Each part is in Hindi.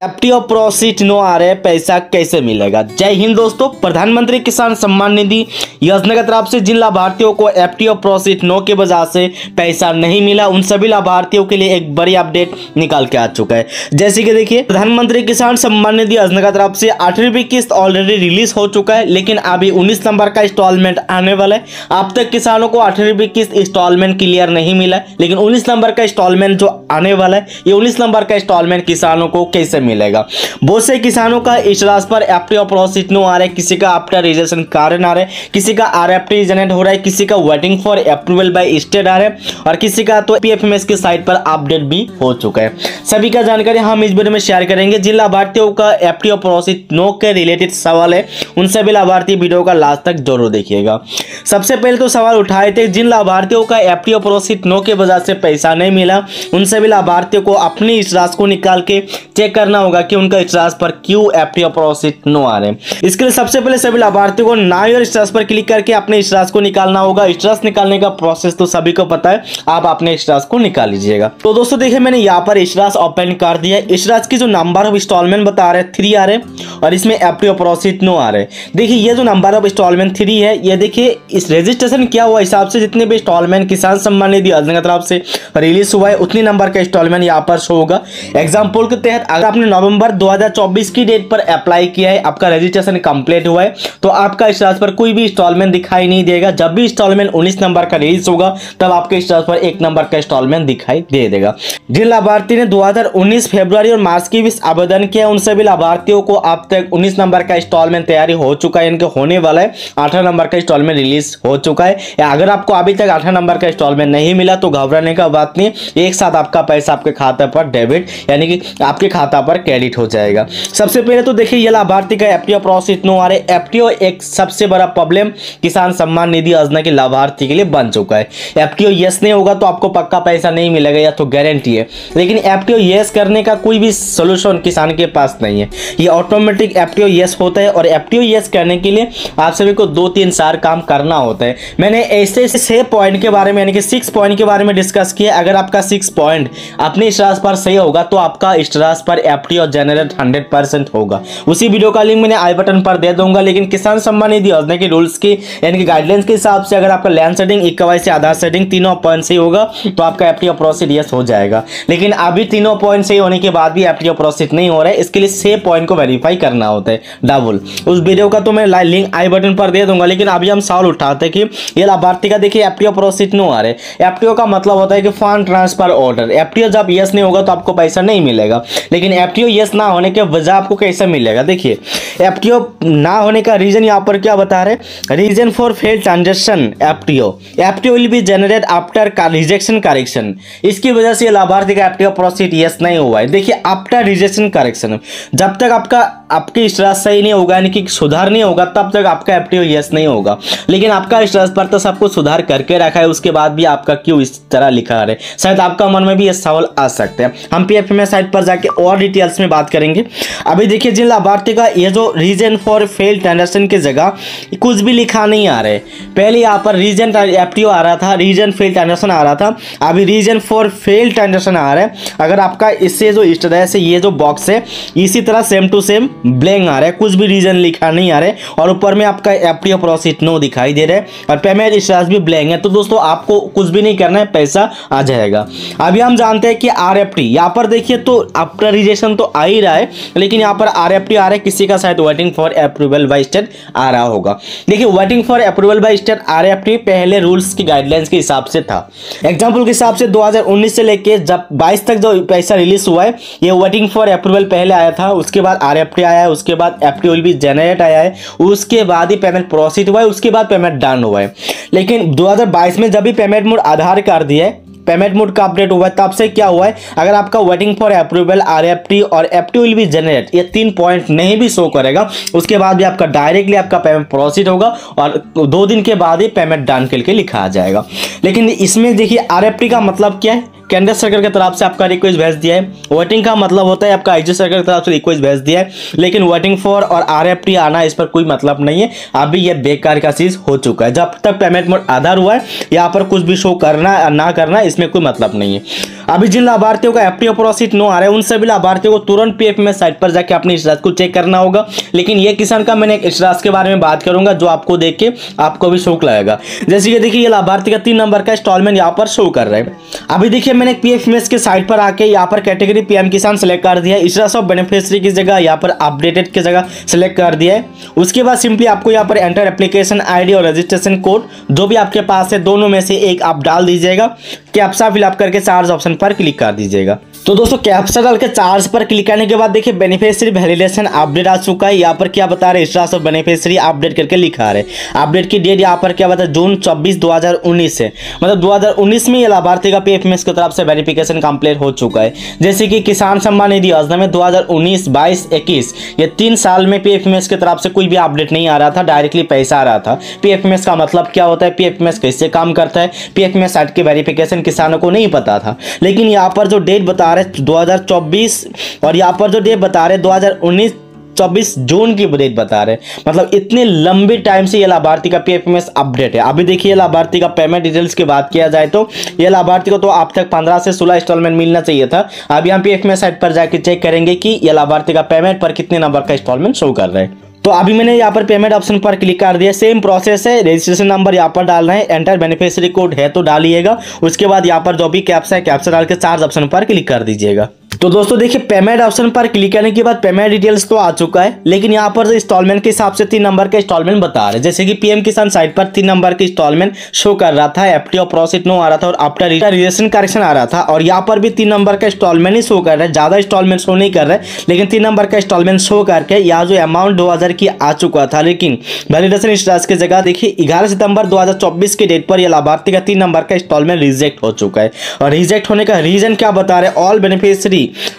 एफटीओ प्रोसीड नो आ रहे हैं, पैसा कैसे मिलेगा। जय हिंद दोस्तों, प्रधानमंत्री किसान सम्मान निधि योजना की तरफ से जिन लाभार्थियों को एफटीओ प्रोसीड नो के वजह से पैसा नहीं मिला, उन सभी लाभार्थियों के लिए एक बड़ी अपडेट निकाल के आ चुका है। जैसे कि देखिए, प्रधानमंत्री किसान सम्मान निधि योजना की तरफ से 8वीं किस्त ऑलरेडी रिलीज हो चुका है, लेकिन अभी 19 नंबर का इंस्टॉलमेंट आने वाला है। अब तक किसानों को 8वीं किस्त इंस्टॉलमेंट क्लियर नहीं मिला, लेकिन 19 नंबर का इंस्टॉलमेंट जो आने वाला है, ये 19 नंबर का इंस्टॉलमेंट किसानों को कैसे मिलेगा। बहुत से किसानों का इस राशि पर एफटीओ प्रोसीड नो आ रहा है, किसी का आफ्टर रजिस्ट्रेशन कारण आ रहा है, किसी का आरएफटी जनरेट हो रहा है, किसी का waiting for approval by state आ रहा है, और किसी का तो पीएफएमएस की साइट पर अपडेट भी हो चुका है। सभी का जानकारी हम इस वीडियो में शेयर करेंगे। जिन लाभार्थियों का एफटीओ प्रोसीड नो के रिलेटेड सवाल है, उन सभी लाभार्थी वीडियो का लास्ट तक जरूर देखिएगा। सबसे पहले तो सवाल उठाए थे, जिन लाभार्थियों का एफटीओ प्रोसीड नो के वजह से पैसा नहीं मिला, उन सभी लाभार्थियों को अपनी इस राशि को निकाल के चेक करना होगा कि उनका इस राशि पर क्यों एफटीओ प्रोसीड नो आ रहे हैं। इसके लिए सबसे पहले सभी लाभार्थियों को नाउ योर इस राशि पर क्लिक करके अपने इस राशि को निकालना होगा। इस राशि निकालने का प्रोसेस तो सभी को पता है, आप अपने इस राशि को निकाल लीजिएगा। तो दोस्तों देखिए, मैंने यहाँ पर इस राशि ओपन कर दिया है। इस राशि की जो नंबर ऑफ इंस्टॉलमेंट बता रहे हैं 3 आ रहे हैं, और इसमें एफटीओ प्रोसीड नो आ रहे हैं। देखिए, ये जो नंबर ऑफ इंस्टॉलमेंट 3 है, ये देखिए इस रजिस्ट्रेशन किया हुआ हिसाब से जितने भी इंस्टॉलमेंट किसान सम्मान निधि योजना की तरफ से रिलीज हुआ है, उतनी नंबर का इंस्टॉलमेंट यहाँ पर शो होगा। एग्जाम्पल के तहत अगर आपने नवंबर 2024 की डेट पर अप्लाई किया है, आपका रजिस्ट्रेशन कंप्लीट हुआ है, तो आपका इस राशि पर कोई भी इंस्टॉलमेंट दिखाई नहीं देगा। जब भी इंस्टॉलमेंट 19 नंबर का रिलीज होगा, तब आपके इस राशि पर 1 नंबर का इंस्टॉलमेंट दिखाई दे देगा। जिन लाभार्थी ने 2019 फरवरी और मार्च के बीच आवेदन किया, उन सभी लाभार्थियों को अब तक 19 नंबर का इंस्टॉलमेंट तैयारी हो चुका है, इनके होने वाला है। 8 नंबर का इंस्टॉलमेंट रिलीज हो चुका है। अगर आपको अभी तक 8 नंबर का इंस्टॉलमेंट नहीं मिला, तो घबराने का बात नहीं, एक साथ आपका पैसा आपके खाते पर डेबिट यानी कि आपके खाता पर क्रेडिट हो जाएगा। सबसे पहले तो देखिए, ये लाभार्थी का एफटीओ प्रोसीड नो आ रहे। एफटीओ एक सबसे बड़ा प्रॉब्लम किसान सम्मान निधि योजना के लाभार्थी के लिए बन चुका है। एफटीओ यस नहीं होगा तो आपको पक्का पैसा नहीं मिलेगा, या तो गारंटी है, लेकिन एफटीओ यस करने का कोई भी सोल्यूशन किसान के पास नहीं है। ये ऑटोमेटिक एफटीओ यस होता है, और एफटीओ यस करने के लिए आप सभी को 2-3-4 काम करना होता है। मैंने ऐसे 6 पॉइंट के बारे में यानी कि 6 पॉइंट के बारे में डिस्कस किया। अगर आपका 6 पॉइंट अपने इस राशि पर सही होगा, तो आपका इस राशि पर एफटीओ जनरेट 100% होगा। उसी वीडियो का लिंक मैंने आई बटन पर दे दूंगा। लेकिन किसान सम्मान निधि योजना के रूल्स की यानी कि गाइडलाइंस के हिसाब से अगर आपका लैंड सेटिंग, ई-केवाईसी, आधार सेटिंग तीनों पॉइंट सही होगा, तो आपका एफटीओ प्रोसीड यस हो जाएगा। लेकिन अभी तीनों पॉइंट सही होने के बाद भी एफटीओ प्रोसीड नहीं हो रहा है, इसके लिए 6 पॉइंट को वेरीफाई करना होता है डबल। उस वीडियो का तो मैं लिंक आई बटन पर दे दूंगा। लेकिन अभी हम सवाल उठाते हैं कि ये लाभार्थी का देखिए एफटीओ प्रोसीड नो आ रहे। एफटीओ का मतलब होता है कि फंड ट्रांसफर ऑर्डर। एफटीओ जब यस नहीं होगा तो आपको पैसा नहीं मिलेगा, लेकिन एफटीओ यस ना होने के वजह आपको कैसे मिलेगा। देखिए, एफटीओ ना होने का रीजन यहाँ पर क्या बता रहे, reason for failed transaction FTO will be generate after rejection correction. इसकी वजह से लाभार्थी का एफटीओ प्रोसीड यस नहीं हुआ है। देखिए, आफ्टर रिजेक्शन करेक्शन, जब तक आपकी इस राशि सही नहीं होगा यानी कि सुधार नहीं होगा, तब तक आपका एफटीओ यस नहीं होगा। लेकिन आपका इस राशि पर तो सब कुछ सुधार करके रखा है, उसके बाद भी आपका क्यों इस तरह लिखा है, शायद आपका मन में भी ये सवाल आ सकते हैं। हम पीएफएमएस साइट पर जाके और डिटेल्स में बात करेंगे। अभी देखिए, जिन लाभार्थी का ये जो रीजन फॉर फेल्ड ट्रांजैक्शन की जगह कुछ भी लिखा नहीं आ रहा है। पहले यहाँ पर रीजन एफटीओ आ रहा था, रीजन फेल्ड ट्रांजैक्शन आ रहा था, अभी रीजन फॉर फेल्ड ट्रांजैक्शन आ रहा है। अगर आपका इससे जो इस तरह से ये जो बॉक्स है, इसी तरह सेम टू सेम ब्लैंक आ रहा है, कुछ भी रीजन लिखा नहीं आ रहा है, और ऊपर में आपका एफटीओ प्रोसीड नो दिखाई दे रहा है, और पेमेंट स्टेटस भी ब्लैंक है। तो दोस्तों, आपको कुछ भी नहीं करना है, पैसा आ जाएगा। अभी हम जानते हैं कि आरएफटी यहाँ पर देखिए, तो आफ्टर रजिस्ट्रेशन तो आ ही रहा है, लेकिन यहाँ पर आरएफटी आ रहा है, किसी का शायद waiting for approval by state आ रहा होगा। देखिए, waiting for approval by state RFT पहले रूल्स की गाइडलाइंस के हिसाब से था। एग्जांपल के हिसाब से 2019 से लेके जब 22 तक जो पैसा रिलीज हुआ है, ये वेटिंग फॉर अप्रूवल पहले आया था, उसके बाद आरएफटी आया है, उसके बाद एफटीओ विल बी जनरेट आया है, उसके बाद ही पेमेंट प्रोसीड हुआ है, उसके बाद पेमेंट डन हुआ है। लेकिन 2022 में जब भी पेमेंट मोड आधार कर दिया है, पेमेंट मोड का अपडेट हुआ है, तब से क्या हुआ है, अगर आपका वेटिंग फॉर अप्रूवल, आरएफटी और एफटीओ विल बी जनरेट ये 3 पॉइंट नहीं भी शो करेगा, उसके बाद भी आपका डायरेक्टली आपका पेमेंट प्रोसीड होगा, और 2 दिन के बाद ही पेमेंट डन करके लिखा आ जाएगा। लेकिन इसमें देखिए, आरएफटी का मतलब क्या है, केंद्र सरकार की तरफ से आपका रिक्वेस्ट भेज दिया है। वेटिंग का मतलब होता है आपका राज्य सरकार की तरफ से रिक्वेस्ट भेज दिया है, लेकिन वेटिंग फॉर और RFT आना इस पर कोई मतलब नहीं है। अभी ये बेकार का चीज हो चुका है। जब तक पेमेंट मोड आधार हुआ है यहाँ पर कुछ भी शो करना ना करना इसमें कोई मतलब नहीं है। अभी जिन लाभार्थियों का FTO प्रोसीड नो आ रहा है उन सभी लाभार्थियों को तुरंत PFMS साइट पर जाके अपनी स्टेटस को चेक करना होगा। लेकिन ये किसान का मैंने एक स्टेटस के बारे में बात करूंगा जो आपको देख के आपको भी शौक लगेगा। जैसे कि देखिए ये लाभार्थी का 3 नंबर का इंस्टॉलमेंट यहाँ पर शो कर रहा है। अभी देखिए मैंने PFMS के साइट पर आके यहाँ पर कैटेगरी PM किसान सेलेक्ट कर दिया है। स्टेटस ऑफ बेनिफिशियरी की जगह यहाँ पर अपडेटेड की जगह सेलेक्ट कर दिया है। उसके बाद सिंपली आपको यहाँ पर एंटर एप्लीकेशन ID और रजिस्ट्रेशन कोड जो भी आपके पास है दोनों में से एक आप डाल दीजिएगा। कैप्चा फिलअप करके चार्ज ऑप्शन पर क्लिक कर दीजिएगा। तो दोस्तों कैप्चा डाल के चार्ज पर क्लिक करने के बाद देखिए बेनिफिशियरी वैलिडेशन अपडेट आ चुका है। यहाँ पर क्या बता रहे हैं स्टेटस ऑफ बेनिफिशियरी अपडेट करके लिखा रहे। अपडेट की डेट यहाँ पर क्या बता जून 24 2019 है, मतलब 2019 में ये लाभार्थी का PFMS की तरफ से वेरिफिकेशन कंप्लीट हो चुका है। जैसे कि किसान सम्मान निधि योजना में 2019, 22, 21 ये 3 साल में PFMS की तरफ से कोई भी अपडेट नहीं आ रहा था, डायरेक्टली पैसा आ रहा था। PFMS का मतलब क्या होता है, PFMS कैसे काम करता है, PFMS साइट की वेरिफिकेशन किसानों को नहीं पता था। लेकिन यहाँ पर जो डेट बता रहे 2024 और यहाँ पर जो डेट बता रहे 2019 24 जून की डेट बता रहे, मतलब इतने लंबे टाइम से ये लाभार्थी का PFMS अपडेट है। अभी देखिए लाभार्थी का पेमेंट डिटेल्स की बात किया जाए तो ये लाभार्थी को तो अब तक 15 से 16 इंस्टॉलमेंट मिलना चाहिए था। अभी हम PFMS साइट पर जाके चेक करेंगे कि ये लाभार्थी का पेमेंट पर कितने नंबर का इंस्टॉलमेंट शो कर रहे हैं। तो अभी मैंने यहाँ पर पेमेंट ऑप्शन पर क्लिक कर दिया। सेम प्रोसेस है, रजिस्ट्रेशन नंबर यहाँ पर डालना है, एंटर बेनिफिशियरी कोड है तो डालिएगा। उसके बाद यहाँ पर जो भी कैप्चा है कैप्चा डाल के चार्ज ऑप्शन पर क्लिक कर दीजिएगा। तो दोस्तों देखिए पेमेंट ऑप्शन पर क्लिक करने के बाद पेमेंट डिटेल्स तो आ चुका है, लेकिन यहाँ पर इंस्टॉलमेंट के हिसाब से 3 नंबर का इंस्टॉलमेंट बता रहे हैं। जैसे कि PM किसान साइट पर 3 नंबर की इंस्टॉलमेंट शो कर रहा था, FTO प्रोसीड नो आ रहा था और आफ्टर रजिस्ट्रेशन करेक्शन आ रहा था। और यहाँ पर भी 3 नंबर का इंस्टॉलमेंट ही शो कर रहा है, ज्यादा इंस्टॉलमेंट शो नहीं कर रहा है, लेकिन 3 नंबर का इंस्टॉलमेंट शो करके यहाँ जो अमाउंट 2000 की आ चुका था। लेकिन वैलिडेशन स्टेटस की जगह देखिए 11 सितंबर 2024 के डेट पर यह लाभार्थी का 3 नंबर का इंस्टॉलमेंट रिजेक्ट हो चुका है। और रिजेक्ट होने का रीजन क्या बता रहे, all beneficiary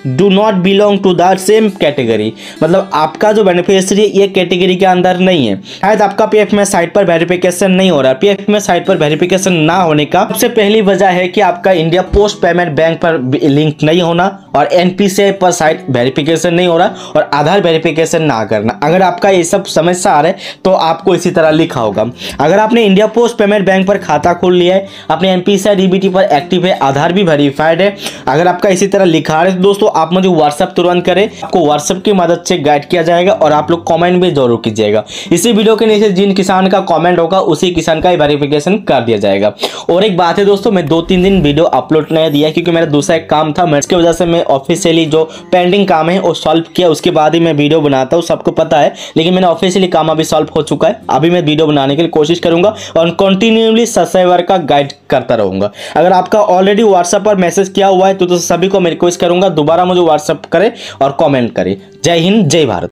do not belong to the same category, मतलब आपका जो बेनिफिशियरी ये कैटेगरी के अंदर नहीं है। शायद आपका PFMS साइट पर वेरिफिकेशन नहीं हो रहा। PFMS साइट पर वेरिफिकेशन ना होने का सबसे पहली वजह है कि आपका इंडिया पोस्ट पेमेंट बैंक पर लिंक नहीं होना और NPCI पर साइट वेरिफिकेशन नहीं हो रहा और आधार वेरिफिकेशन ना करना। अगर आपका ये सब समस्या आ रहा है तो आपको इसी तरह लिखा होगा। अगर आपने इंडिया पोस्ट पेमेंट बैंक पर खाता खोल लिया है, अपने NPCI DBT पर एक्टिव है, आधार भी वेरीफाइड है, अगर आपका इसी तरह लिखा है तो दोस्तों आप मुझे WhatsApp तुरंत करें, आपको WhatsApp की मदद से गाइड किया जाएगा और आप लोग कमेंट भी जरूर कीजिएगा। इसी वीडियो के नीचे जिन किसान का कमेंट होगा उसी किसान का वेरिफिकेशन कर दिया जाएगा। और एक बात है दोस्तों, मैं 2-3 दिन वीडियो अपलोड नहीं दिया क्योंकि मेरा दूसरा एक काम था, इसकी वजह से मैं ऑफिशियली जो पेंडिंग काम है वो सॉल्व किया, उसके बाद ही मैं वीडियो बनाता हूँ, सबको पता है। लेकिन मैंने ऑफिशियली काम अभी सॉल्व हो चुका है। अभी मैं वीडियो बनाने के लिए कोशिश करूंगा और कंटिन्यूअसली सब्सक्राइबर का गाइड करता रहूंगा। अगर आपका ऑलरेडी WhatsApp पर मैसेज किया हुआ है तो सभी को मैं रिक्वेस्ट करूंगा दोबारा मुझे WhatsApp करें और कमेंट करें। जय हिंद, जय भारत।